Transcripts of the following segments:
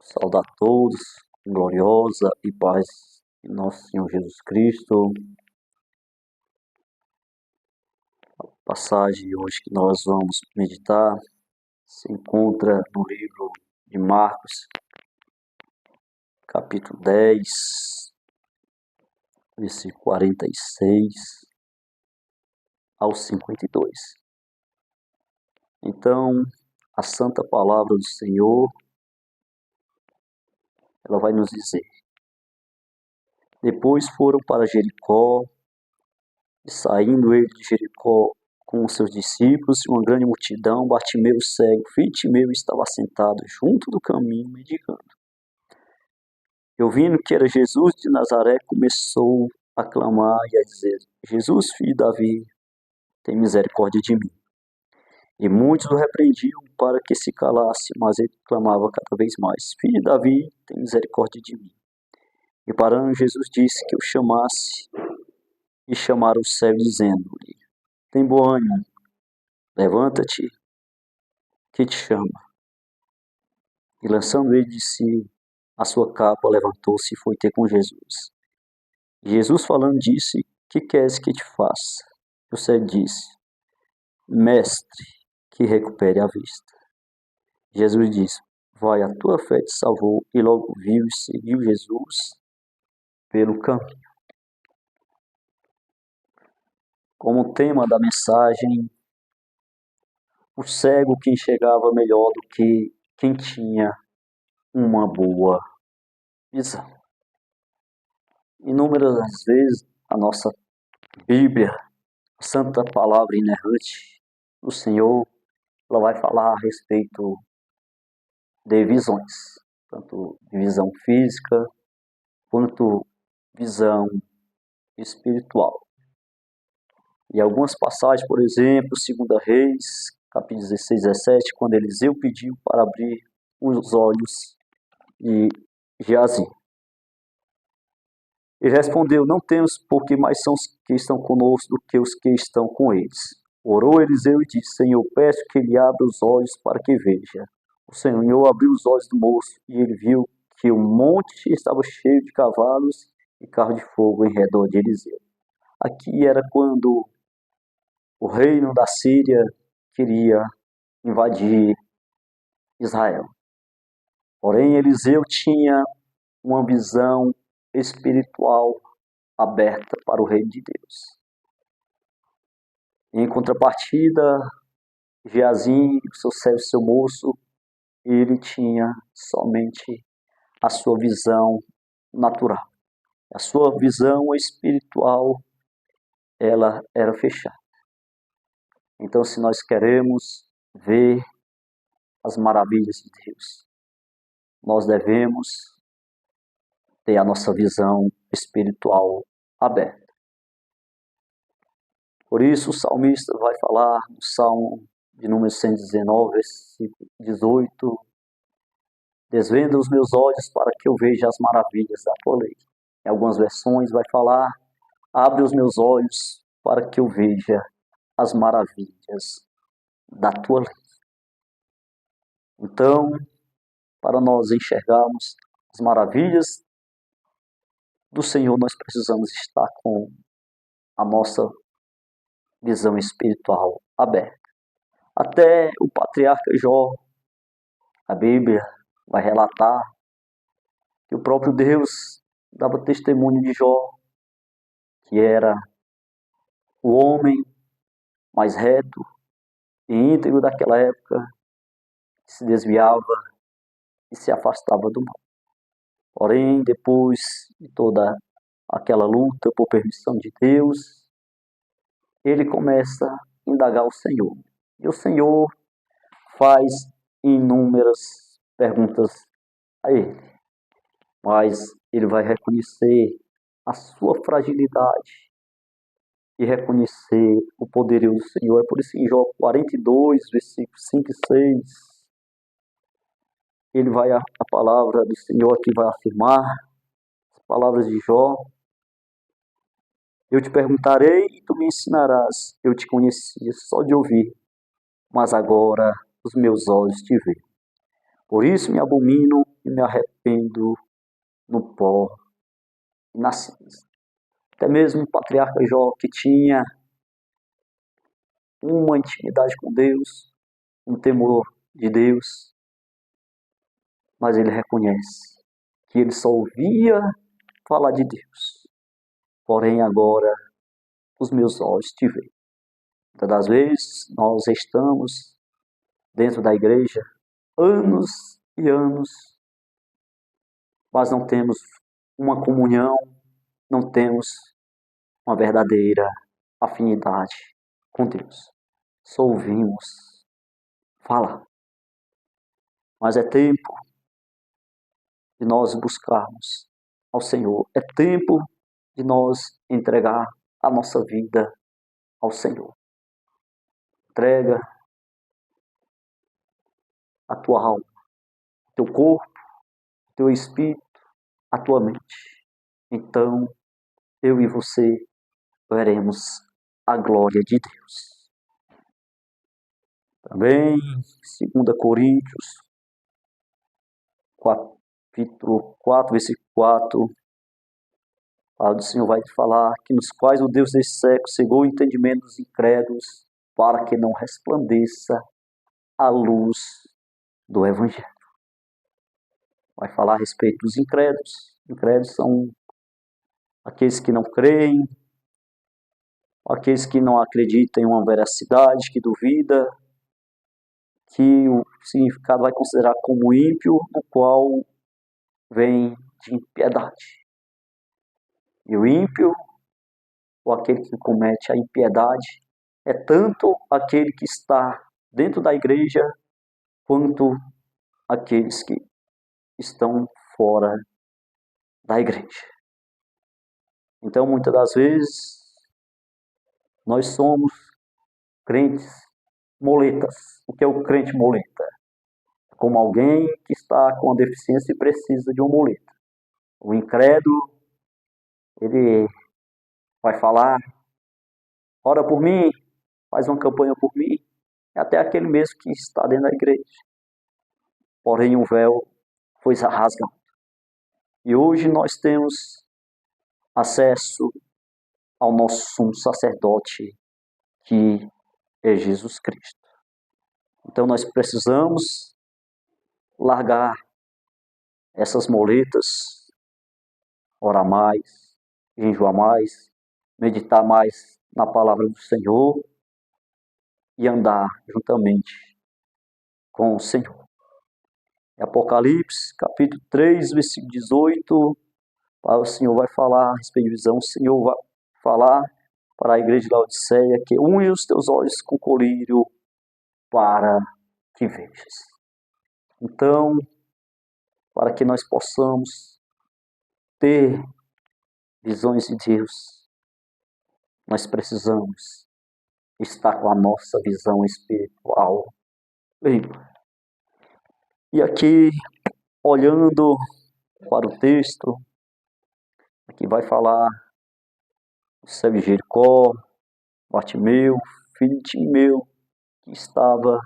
Saudar a todos, gloriosa e paz de nosso Senhor Jesus Cristo. A passagem de hoje que nós vamos meditar se encontra no livro de Marcos, capítulo 10, versículo 46 ao 52. Então, a santa palavra do Senhor, ela vai nos dizer: depois foram para Jericó, e saindo ele de Jericó com os seus discípulos e uma grande multidão, Bartimeu cego, filho de Timeu, estava sentado junto do caminho, mendigando. E ouvindo que era Jesus de Nazaré, começou a clamar e a dizer: Jesus, filho de Davi, tem misericórdia de mim. E muitos o repreendiam para que se calasse, mas ele clamava cada vez mais: Filho de Davi, tem misericórdia de mim. E parando, Jesus disse que o chamasse, e chamaram o cego, dizendo-lhe: tem bom ânimo, levanta-te, que te chama. E lançando ele de si a sua capa, levantou-se e foi ter com Jesus. E Jesus, falando, disse: que queres que te faça? E o cego disse: Mestre, que recupere a vista. Jesus disse: vai, a tua fé te salvou. E logo viu e seguiu Jesus pelo caminho. Como tema da mensagem, o cego que enxergava melhor do que quem tinha uma boa visão. Inúmeras vezes a nossa Bíblia, a santa palavra inerrante do Senhor, ela vai falar a respeito de visões, tanto de visão física quanto visão espiritual. E algumas passagens, por exemplo, 2 Reis, capítulo 16, 17, quando Eliseu pediu para abrir os olhos de Geazi. Ele respondeu: não temos, porque mais são os que estão conosco do que os que estão com eles. Orou Eliseu e disse: Senhor, peço que ele abra os olhos para que veja. O Senhor abriu os olhos do moço e ele viu que o monte estava cheio de cavalos e carros de fogo em redor de Eliseu. Aqui era quando o reino da Síria queria invadir Israel. Porém, Eliseu tinha uma visão espiritual aberta para o reino de Deus. Em contrapartida, Geazi, seu moço, ele tinha somente a sua visão natural. A sua visão espiritual, ela era fechada. Então, se nós queremos ver as maravilhas de Deus, nós devemos ter a nossa visão espiritual aberta. Por isso, o salmista vai falar no Salmo de número 119, versículo 18: desvenda os meus olhos para que eu veja as maravilhas da tua lei. Em algumas versões vai falar: abre os meus olhos para que eu veja as maravilhas da tua lei. Então, para nós enxergarmos as maravilhas do Senhor, nós precisamos estar com a nossa visão espiritual aberta. Até o patriarca Jó, a Bíblia vai relatar que o próprio Deus dava testemunho de Jó, que era o homem mais reto e íntegro daquela época, que se desviava e se afastava do mal. Porém, depois de toda aquela luta por permissão de Deus, ele começa a indagar o Senhor. E o Senhor faz inúmeras perguntas a ele. Mas ele vai reconhecer a sua fragilidade e reconhecer o poderio do Senhor. É por isso que em Jó 42, versículos 5 e 6, a palavra do Senhor aqui vai afirmar, as palavras de Jó: eu te perguntarei e tu me ensinarás. Eu te conhecia só de ouvir, mas agora os meus olhos te veem. Por isso me abomino e me arrependo no pó e na cinza. Até mesmo o patriarca Jó, que tinha uma intimidade com Deus, um temor de Deus, mas ele reconhece que ele só ouvia falar de Deus. Porém, agora os meus olhos te veem. Muitas das vezes nós estamos dentro da igreja anos e anos, mas não temos uma comunhão, não temos uma verdadeira afinidade com Deus. Só ouvimos falar. Mas é tempo de nós buscarmos ao Senhor. É tempo de nós entregar a nossa vida ao Senhor. Entrega a tua alma, teu corpo, teu espírito, a tua mente. Então, eu e você veremos a glória de Deus. Também, 2 Coríntios, capítulo 4, versículo 4, o Senhor vai falar que nos quais o Deus desse século cegou o entendimento dos incrédulos para que não resplandeça a luz do Evangelho. Vai falar a respeito dos incrédulos. Incrédulos são aqueles que não creem, aqueles que não acreditam em uma veracidade, que duvida, que o significado vai considerar como ímpio, no qual vem de impiedade. E o ímpio, ou aquele que comete a impiedade, é tanto aquele que está dentro da igreja, quanto aqueles que estão fora da igreja. Então, muitas das vezes, nós somos crentes moletas. O que é o crente moleta? Como alguém que está com uma deficiência e precisa de uma muleta. O incrédulo, ele vai falar, ora por mim, faz uma campanha por mim, é até aquele mesmo que está dentro da igreja. Porém, o véu foi rasgado. E hoje nós temos acesso ao nosso sumo sacerdote, que é Jesus Cristo. Então nós precisamos largar essas moletas, orar mais, jejuar mais, meditar mais na palavra do Senhor e andar juntamente com o Senhor. Em Apocalipse, capítulo 3, versículo 18, o Senhor vai falar a respeito de visão, o Senhor vai falar para a igreja de Laodiceia que une os teus olhos com colírio para que vejas. Então, para que nós possamos ter visões de Deus, nós precisamos estar com a nossa visão espiritual limpa. E aqui, olhando para o texto, aqui vai falar de Jericó, Bartimeu, filho de Timeu, que estava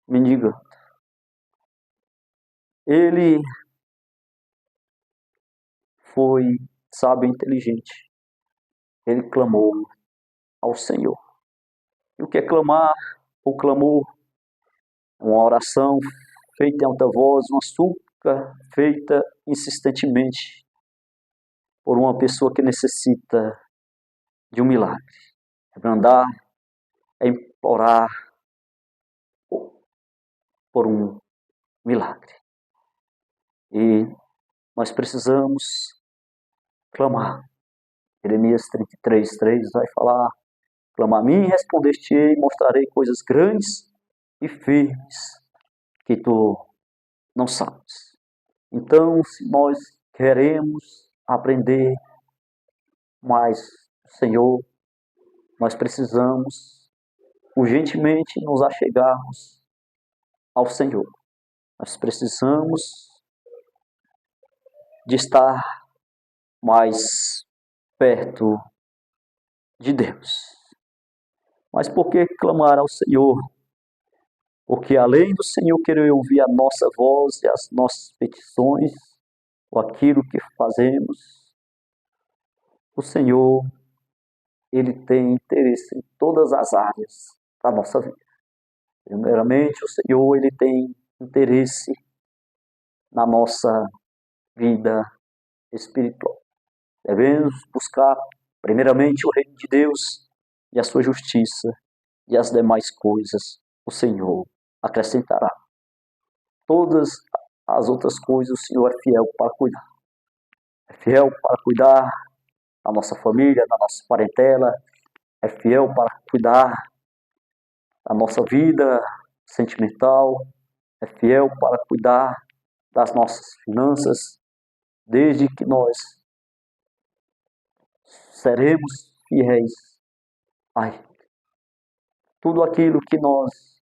mendigando. Ele foi sábio e inteligente. Ele clamou ao Senhor. E o que é clamar? O clamor, uma oração feita em alta voz, uma súplica feita insistentemente por uma pessoa que necessita de um milagre. É andar, é implorar por um milagre. E nós precisamos clamar. Jeremias 33:3 vai falar, clama a mim e respondeste-ei, mostrarei coisas grandes e firmes que tu não sabes. Então, se nós queremos aprender mais do Senhor, nós precisamos urgentemente nos achegarmos ao Senhor. Nós precisamos de estar mais perto de Deus. Mas por que clamar ao Senhor? Porque além do Senhor querer ouvir a nossa voz e as nossas petições, ou aquilo que fazemos, o Senhor, Ele tem interesse em todas as áreas da nossa vida. Primeiramente, o Senhor, Ele tem interesse na nossa vida espiritual. Devemos buscar, primeiramente, o reino de Deus e a sua justiça, e as demais coisas o Senhor acrescentará. Todas as outras coisas o Senhor é fiel para cuidar. É fiel para cuidar da nossa família, da nossa parentela, é fiel para cuidar da nossa vida sentimental, é fiel para cuidar das nossas finanças, desde que nós seremos fiéis a Ele. Tudo aquilo que nós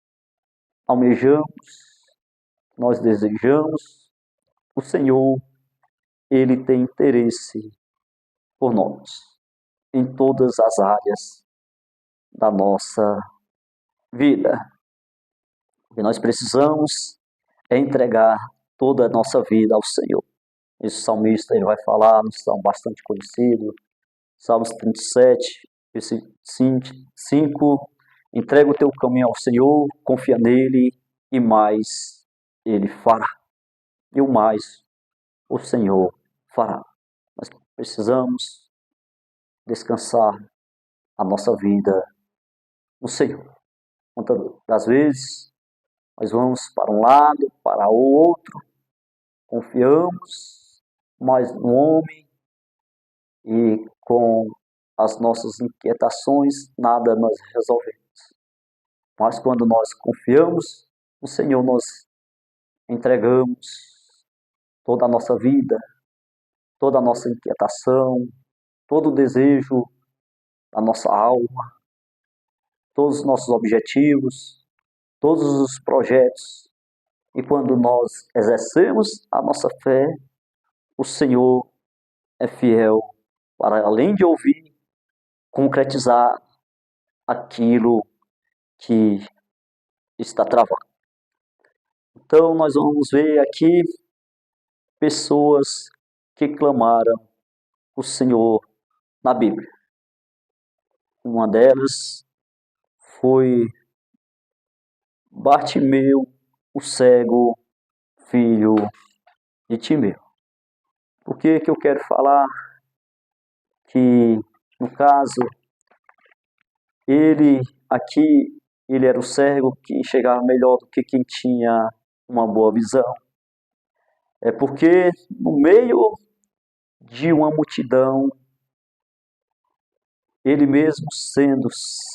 almejamos, nós desejamos, o Senhor, Ele tem interesse por nós, em todas as áreas da nossa vida. O que nós precisamos é entregar toda a nossa vida ao Senhor. Esse salmista ele vai falar no salmo bastante conhecido, Salmos 37, versículo 5, entrega o teu caminho ao Senhor, confia nele e mais ele fará. E o mais o Senhor fará. Nós precisamos descansar a nossa vida no Senhor. Muitas das vezes nós vamos para um lado, para o outro, confiamos mais no homem e com as nossas inquietações nada nós resolvemos. Mas quando nós confiamos no Senhor, nós entregamos toda a nossa vida, toda a nossa inquietação, todo o desejo da nossa alma, todos os nossos objetivos, todos os projetos. E quando nós exercemos a nossa fé, o Senhor é fiel para, além de ouvir, concretizar aquilo que está travado. Então, nós vamos ver aqui pessoas que clamaram o Senhor na Bíblia. Uma delas foi Bartimeu, o cego, filho de Timeu. Por que eu quero falar que, no caso, ele aqui, ele era o cego que enxergava melhor do que quem tinha uma boa visão? É porque no meio de uma multidão, ele mesmo sendo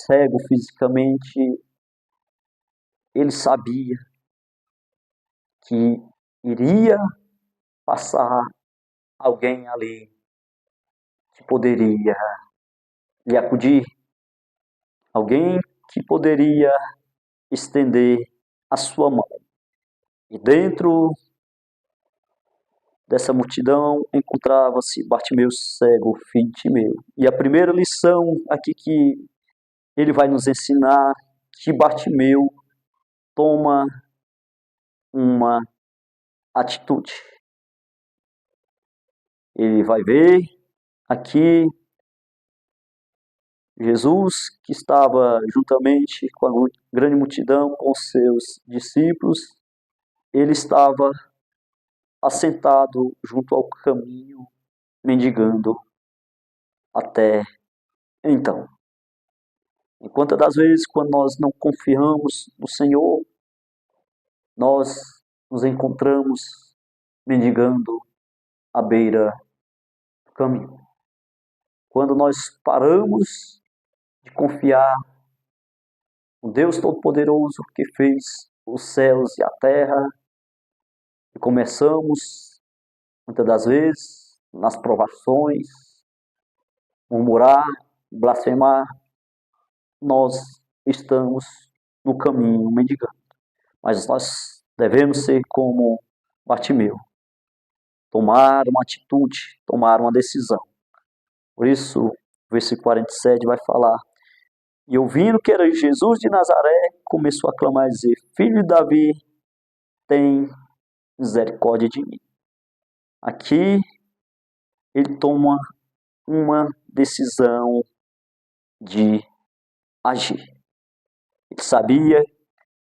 cego fisicamente, ele sabia que iria passar alguém ali que poderia lhe acudir, alguém que poderia estender a sua mão. E dentro dessa multidão encontrava-se Bartimeu cego, filho de Timeu. E a primeira lição aqui que ele vai nos ensinar, que Bartimeu toma uma atitude. Ele vai ver aqui Jesus, que estava juntamente com a grande multidão, com seus discípulos, ele estava assentado junto ao caminho, mendigando até então. E quantas das vezes, quando nós não confiamos no Senhor, nós nos encontramos mendigando à beira do caminho. Quando nós paramos de confiar no Deus Todo-Poderoso que fez os céus e a terra, e começamos, muitas das vezes, nas provações, murmurar, blasfemar, nós estamos no caminho mendigando. Mas nós devemos ser como Bartimeu, tomar uma atitude, tomar uma decisão. Por isso, o versículo 47 vai falar: E ouvindo que era Jesus de Nazaré, começou a clamar e dizer: Filho de Davi, tem misericórdia de mim. Aqui ele toma uma decisão de agir. Ele sabia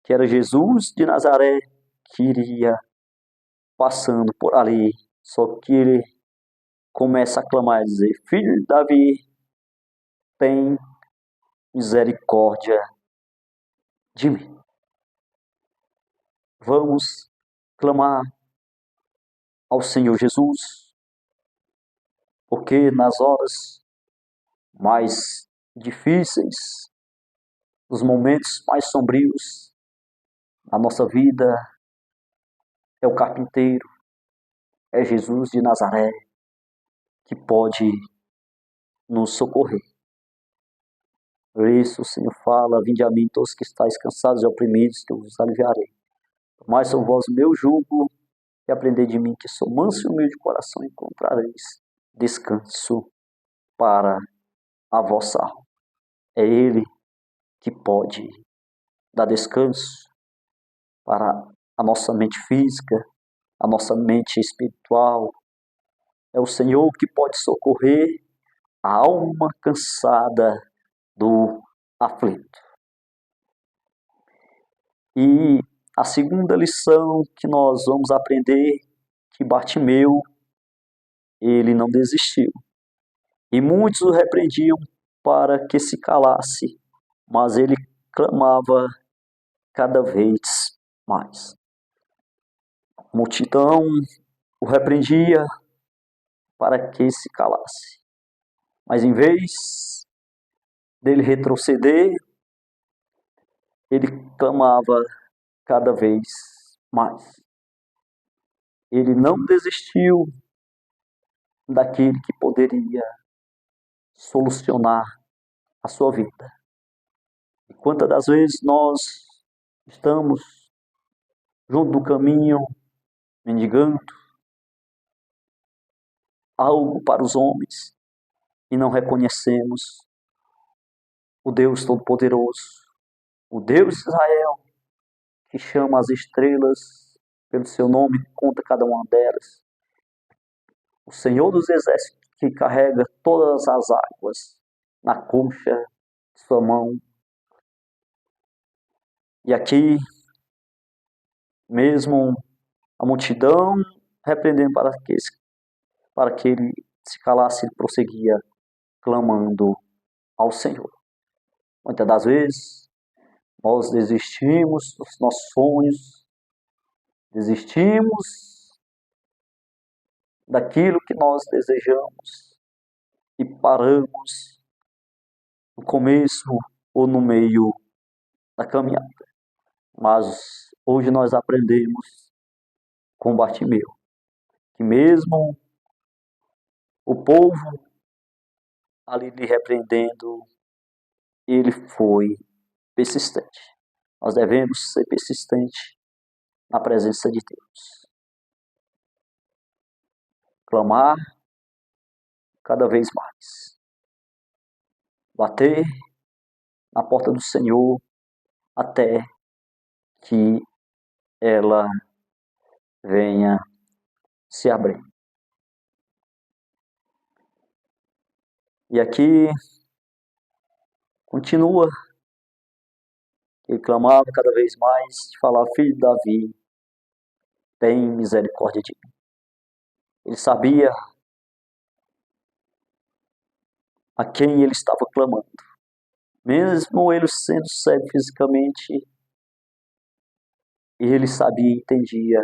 que era Jesus de Nazaré que iria passando por ali, só que ele começa a clamar e dizer: Filho de Davi, tem misericórdia de mim. Vamos clamar ao Senhor Jesus, porque nas horas mais difíceis, nos momentos mais sombrios da nossa vida, é o carpinteiro, é Jesus de Nazaré que pode nos socorrer. Por isso o Senhor fala: Vinde a mim todos que estáis cansados e oprimidos, que eu vos aliviarei. Mas sou vós o meu jugo, e aprendei de mim, que sou manso e humilde de coração, e encontrareis descanso para a vossa alma. É Ele que pode dar descanso para a nossa mente física, a nossa mente espiritual. É o Senhor que pode socorrer a alma cansada do aflito. E a segunda lição que nós vamos aprender, que Bartimeu, ele não desistiu. E muitos o repreendiam para que se calasse, mas ele clamava cada vez mais. A multidão o repreendia para que se calasse. Mas em vez dele retroceder, ele clamava cada vez mais. Ele não desistiu daquele que poderia solucionar a sua vida. E quantas das vezes nós estamos junto do caminho, mendigando algo para os homens e não reconhecemos o Deus Todo-Poderoso, o Deus de Israel, que chama as estrelas pelo seu nome, conta cada uma delas, o Senhor dos Exércitos, que carrega todas as águas na concha de sua mão. E aqui, mesmo a multidão repreendendo para que ele se calasse, ele prosseguia clamando ao Senhor. Muitas das vezes, nós desistimos dos nossos sonhos, desistimos daquilo que nós desejamos e paramos no começo ou no meio da caminhada. Mas hoje nós aprendemos com Bartimeu que mesmo o povo ali lhe repreendendo, ele foi persistente. Nós devemos ser persistentes na presença de Deus. Clamar cada vez mais. Bater na porta do Senhor até que ela venha se abrir. E aqui continua. Ele clamava cada vez mais, de falar: Filho de Davi, tem misericórdia de mim. Ele sabia a quem ele estava clamando. Mesmo ele sendo cego fisicamente, ele sabia e entendia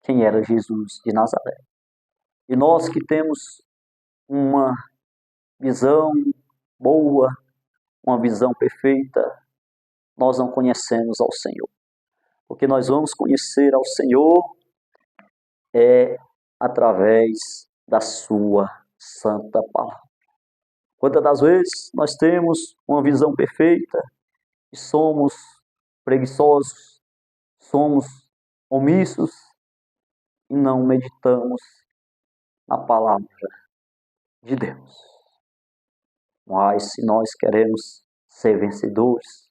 quem era Jesus de Nazaré. E nós que temos uma visão boa, uma visão perfeita, nós não conhecemos ao Senhor. Porque nós vamos conhecer ao Senhor através da sua santa palavra. Quantas das vezes nós temos uma visão perfeita e somos preguiçosos, somos omissos e não meditamos na palavra de Deus. Mas se nós queremos ser vencedores,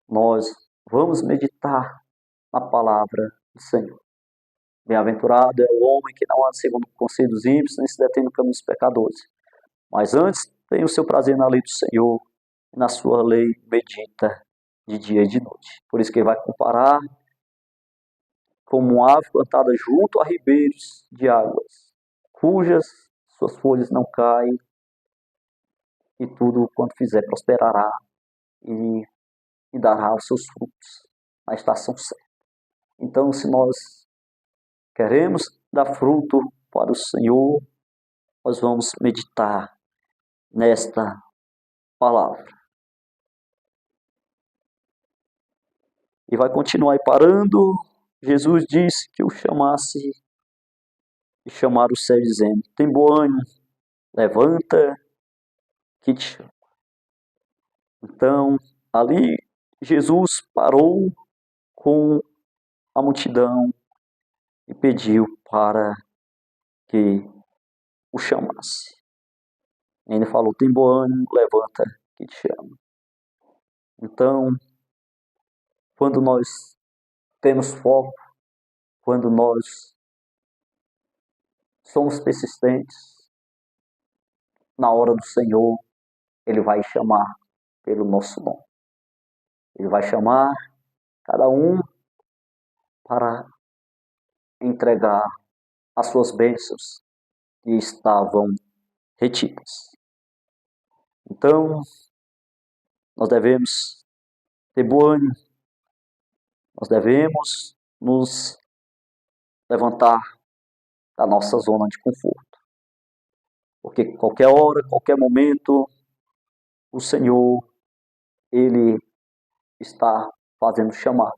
nós vamos meditar na palavra do Senhor. Bem-aventurado é o homem que não anda segundo o conselho dos ímpios, nem se detém no caminho dos pecadores. Mas antes tem o seu prazer na lei do Senhor, e na sua lei medita de dia e de noite. Por isso que ele vai comparar como uma ave plantada junto a ribeiros de águas, cujas suas folhas não caem, e tudo quanto fizer prosperará e dará os seus frutos na estação certa. Então, se nós queremos dar fruto para o Senhor, nós vamos meditar nesta palavra. E vai continuar aí parando. Jesus disse que o chamasse e chamar o céu dizendo: tem bom ânimo, levanta, que te chama. Então, ali Jesus parou com a multidão e pediu para que o chamasse. Ele falou: tem bom ânimo, levanta, que te chama. Então, quando nós temos foco, quando nós somos persistentes, na hora do Senhor, Ele vai chamar pelo nosso nome. Ele vai chamar cada um para entregar as suas bênçãos que estavam retidas. Então, nós devemos ter bom ânimo, nós devemos nos levantar da nossa zona de conforto. Porque qualquer hora, qualquer momento, o Senhor, Ele está fazendo o chamado.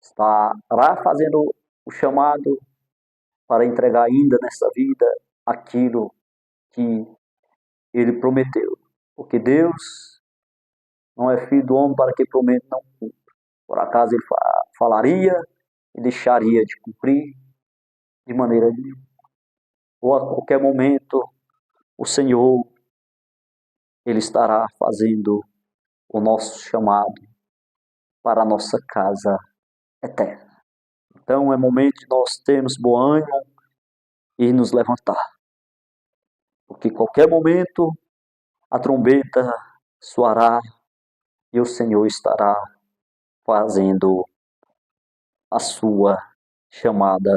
Estará fazendo o chamado para entregar ainda nessa vida aquilo que Ele prometeu. Porque Deus não é filho do homem para que promete não cumpra. Por acaso Ele falaria e deixaria de cumprir de maneira nenhuma. Ou a qualquer momento o Senhor, Ele estará fazendo o nosso chamado para a nossa casa eterna. Então é momento de nós termos bom ânimo e nos levantar. Porque qualquer momento a trombeta soará e o Senhor estará fazendo a sua chamada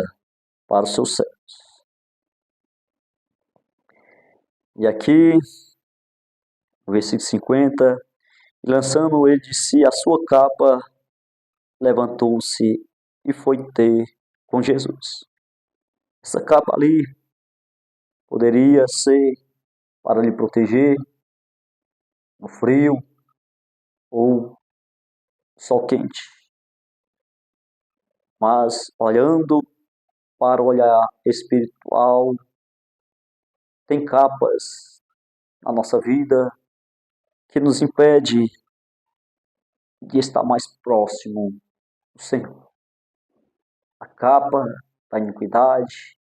para os seus servos. E aqui, no versículo 50, lançando ele de si a sua capa, levantou-se e foi ter com Jesus. Essa capa ali poderia ser para lhe proteger no frio ou sol quente. Mas olhando para o olhar espiritual, tem capas na nossa vida que nos impede de estar mais próximo do Senhor. A capa da iniquidade,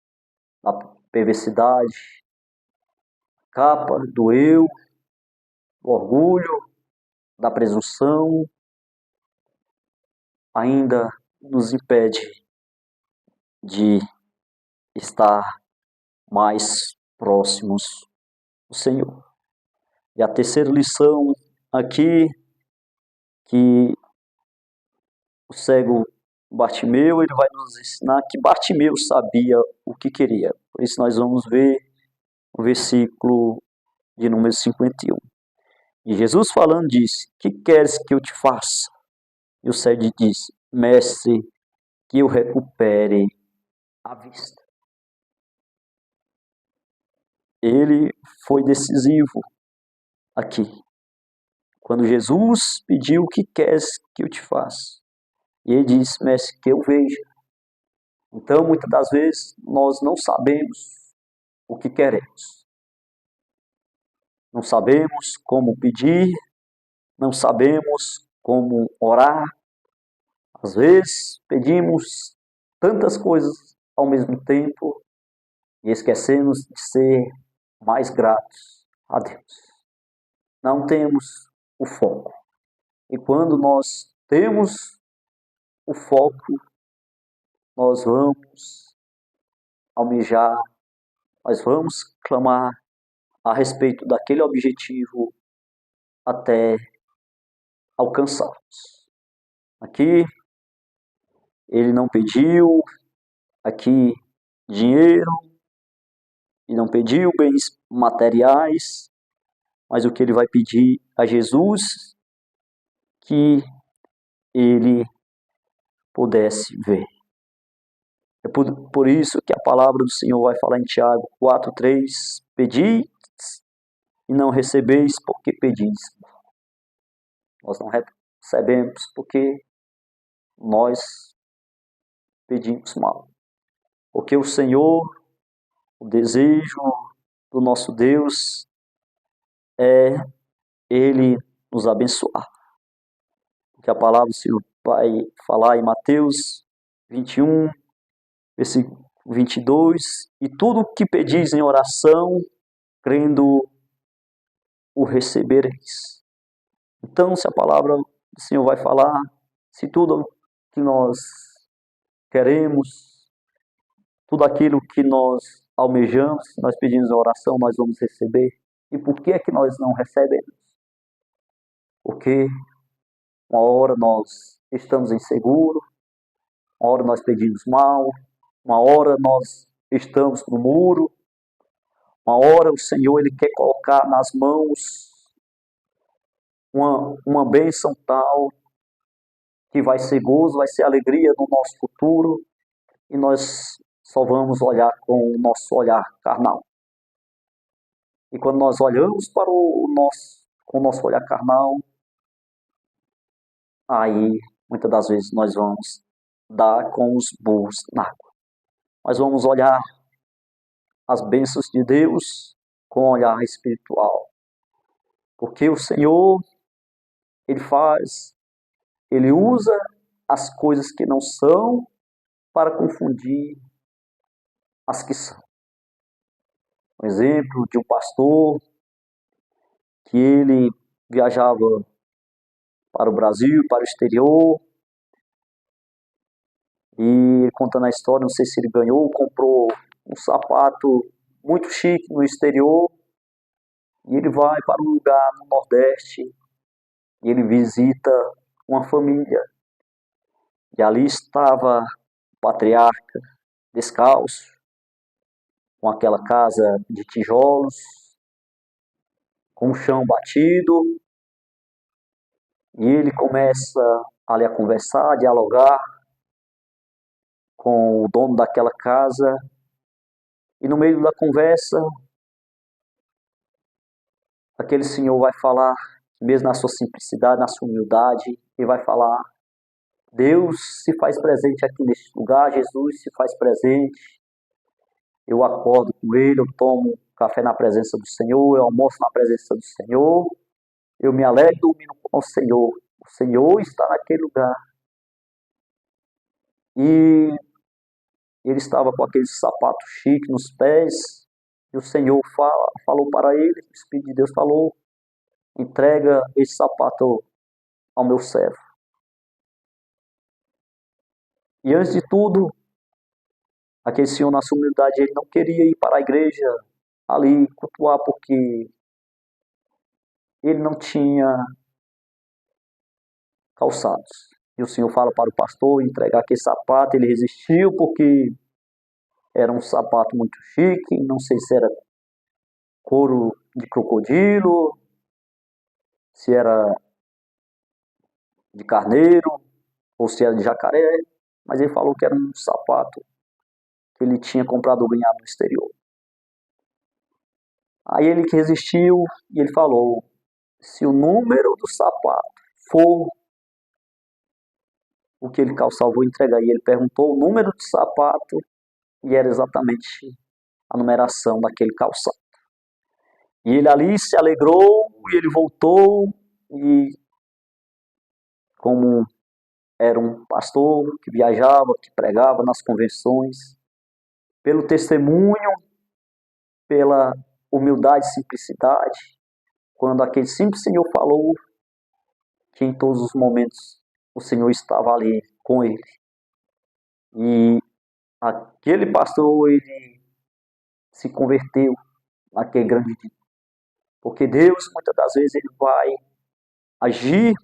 da perversidade, a capa do eu, do orgulho, da presunção, ainda nos impede de estar mais próximos do Senhor. E a terceira lição aqui, que o cego Bartimeu, ele vai nos ensinar que Bartimeu sabia o que queria. Por isso nós vamos ver o versículo de número 51. E Jesus falando disse: que queres que eu te faça? E o cego disse: mestre, que eu recupere a vista. Ele foi decisivo aqui. Quando Jesus pediu: o que queres que eu te faça? E ele disse: mestre, que eu veja. Então, muitas das vezes, nós não sabemos o que queremos. Não sabemos como pedir, não sabemos como orar. Às vezes, pedimos tantas coisas ao mesmo tempo e esquecemos de ser mais gratos a Deus. Não temos o foco. E quando nós temos o foco, nós vamos almejar, nós vamos clamar a respeito daquele objetivo até alcançarmos. Aqui ele não pediu aqui dinheiro e não pediu bens materiais, mas o que ele vai pedir a Jesus que ele pudesse ver. É por isso que a palavra do Senhor vai falar em Tiago 4:3, pedi e não recebeis porque pedis. Nós não recebemos porque nós pedimos mal. Porque o Senhor, o desejo do nosso Deus é Ele nos abençoar. Que a palavra do Senhor vai falar em Mateus 21, versículo 22, e tudo o que pedis em oração, crendo, o recebereis. Então, se a palavra do Senhor vai falar, se tudo que nós queremos, tudo aquilo que nós almejamos, nós pedimos em oração, nós vamos receber. E por que é que nós não recebemos? Porque uma hora nós estamos inseguros, uma hora nós pedimos mal, uma hora nós estamos no muro, uma hora o Senhor ele quer colocar nas mãos uma bênção tal que vai ser gozo, vai ser alegria no nosso futuro e nós só vamos olhar com o nosso olhar carnal. E quando nós olhamos para com o nosso olhar carnal, aí muitas das vezes nós vamos dar com os burros na água. Nós vamos olhar as bênçãos de Deus com um olhar espiritual. Porque o Senhor, Ele usa as coisas que não são para confundir as que são. Um exemplo de um pastor que ele viajava para o Brasil, para o exterior, e contando a história, não sei se ele ganhou, comprou um sapato muito chique no exterior, e ele vai para um lugar no Nordeste, e ele visita uma família, e ali estava o patriarca, descalço, com aquela casa de tijolos, com o chão batido, e ele começa ali a conversar, a dialogar com o dono daquela casa, e no meio da conversa, aquele senhor vai falar, mesmo na sua simplicidade, na sua humildade, ele vai falar, Deus se faz presente aqui neste lugar, Jesus se faz presente, eu acordo com ele, eu tomo café na presença do Senhor, eu almoço na presença do Senhor, eu me alegro dormindo com o Senhor está naquele lugar. E ele estava com aquele sapato chique nos pés, e o Senhor falou para ele, o Espírito de Deus falou, entrega esse sapato ao meu servo. E antes de tudo, aquele senhor na sua humildade, ele não queria ir para a igreja ali cultuar, porque ele não tinha calçados. E o Senhor fala para o pastor entregar aquele sapato, ele resistiu porque era um sapato muito chique, não sei se era couro de crocodilo, se era de carneiro, ou se era de jacaré, mas ele falou que era um sapato que ele tinha comprado ou ganhado no exterior. Aí ele que resistiu e ele falou, se o número do sapato for o que ele calçar, eu vou entregar. E ele perguntou o número do sapato e era exatamente a numeração daquele calçado. E ele ali se alegrou e ele voltou e como era um pastor que viajava, que pregava nas convenções, pelo testemunho, pela humildade e simplicidade, quando aquele simples senhor falou, que em todos os momentos o Senhor estava ali com ele. E aquele pastor, ele se converteu naquele grande dia. Porque Deus, muitas das vezes, ele vai agir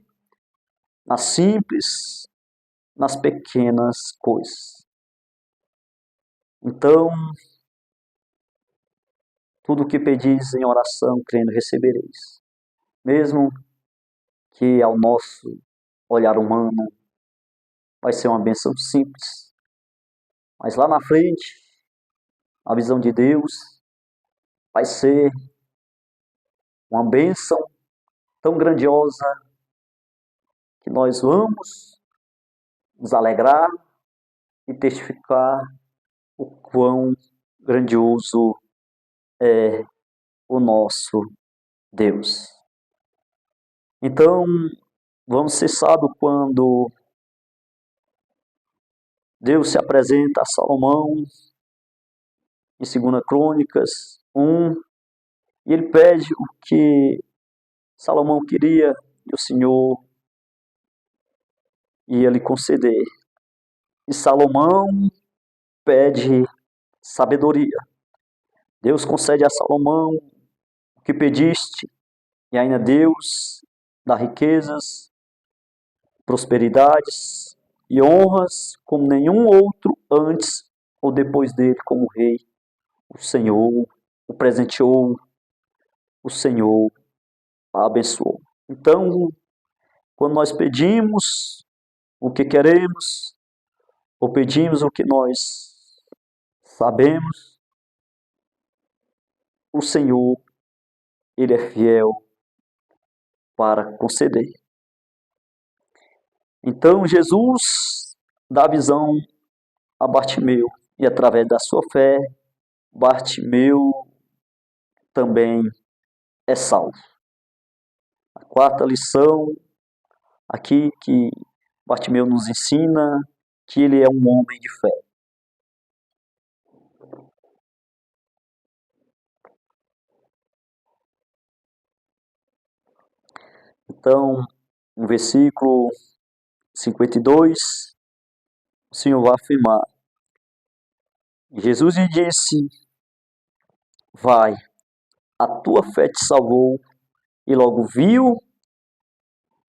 nas simples, nas pequenas coisas. Então, tudo o que pedis em oração, crendo, recebereis. Mesmo que ao nosso olhar humano vai ser uma bênção simples, mas lá na frente, a visão de Deus vai ser uma bênção tão grandiosa que nós vamos nos alegrar e testificar o quão grandioso é o nosso Deus. Então, vamos ser sábios quando Deus se apresenta a Salomão em 2 Crônicas 1, e ele pede o que Salomão queria, e o Senhor ia lhe conceder. E Salomão pede sabedoria. Deus concede a Salomão o que pediste, e ainda Deus dá riquezas, prosperidades e honras como nenhum outro antes ou depois dele como rei. O Senhor o presenteou, o Senhor a abençoou. Então, quando nós pedimos o que queremos, ou pedimos o que nós sabemos, o Senhor, ele é fiel para conceder. Então, Jesus dá visão a Bartimeu, e através da sua fé, Bartimeu também é salvo. A quarta lição aqui que Bartimeu nos ensina que ele é um homem de fé. Então, no versículo 52, o Senhor vai afirmar: Jesus lhe disse, vai, a tua fé te salvou, e logo viu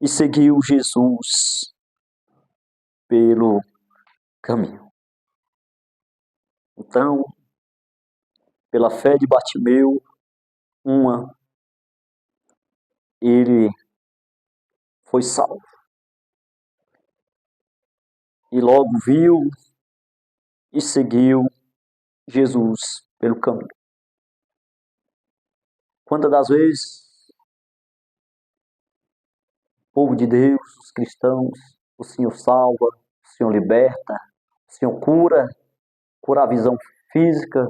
e seguiu Jesus pelo caminho. Então, pela fé de Bartimeu, ele foi salvo. E logo viu e seguiu Jesus pelo caminho. Quantas das vezes o povo de Deus, os cristãos, o Senhor salva, o Senhor liberta, o Senhor cura a visão física,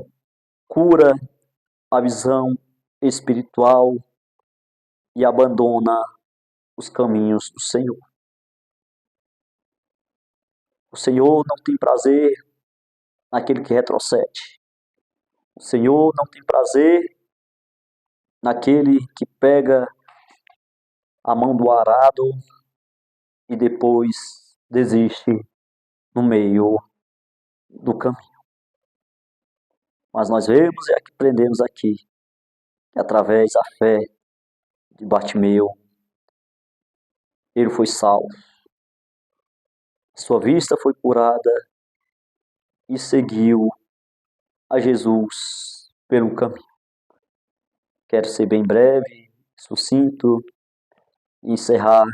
cura a visão espiritual e abandona os caminhos do Senhor. O Senhor não tem prazer naquele que retrocede. O Senhor não tem prazer naquele que pega a mão do arado e depois desiste no meio do caminho. Mas nós vemos e aprendemos aqui que através da fé de Bartimeu, ele foi salvo. Sua vista foi curada e seguiu a Jesus pelo caminho. Quero ser bem breve, sucinto e encerrar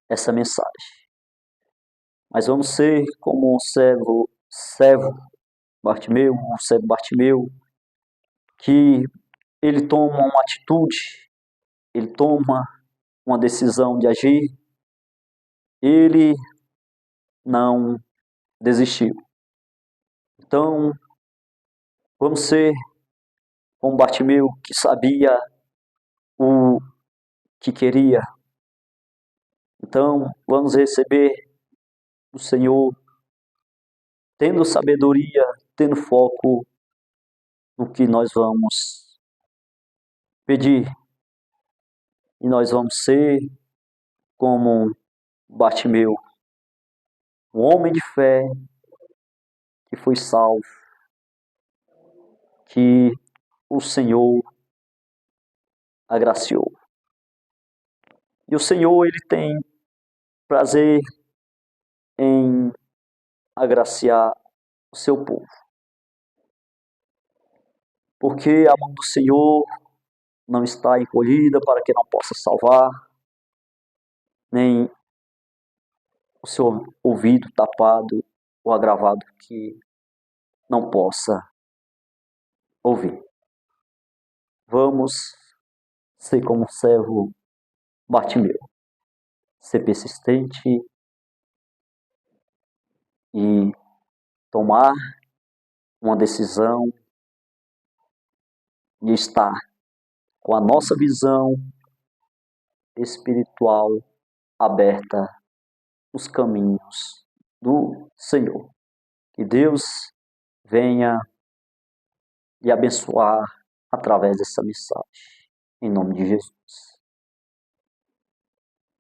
essa mensagem. Mas vamos ser como um servo Bartimeu, que ele toma uma atitude, ele toma uma decisão de agir, ele não desistiu. Então, vamos ser como Bartimeu, que sabia o que queria. Então, vamos receber do Senhor, tendo sabedoria, tendo foco no que nós vamos pedir. E nós vamos ser como Bartimeu, um homem de fé que foi salvo, que o Senhor agraciou. E o Senhor, ele tem prazer em agraciar o seu povo. Porque a mão do Senhor não está encolhida para que não possa salvar, nem o seu ouvido tapado ou agravado que não possa ouvir. Vamos ser como o servo Bartimeu, ser persistente e tomar uma decisão de estar com a nossa visão espiritual aberta nos caminhos do Senhor. Que Deus venha lhe abençoar através dessa mensagem. Em nome de Jesus.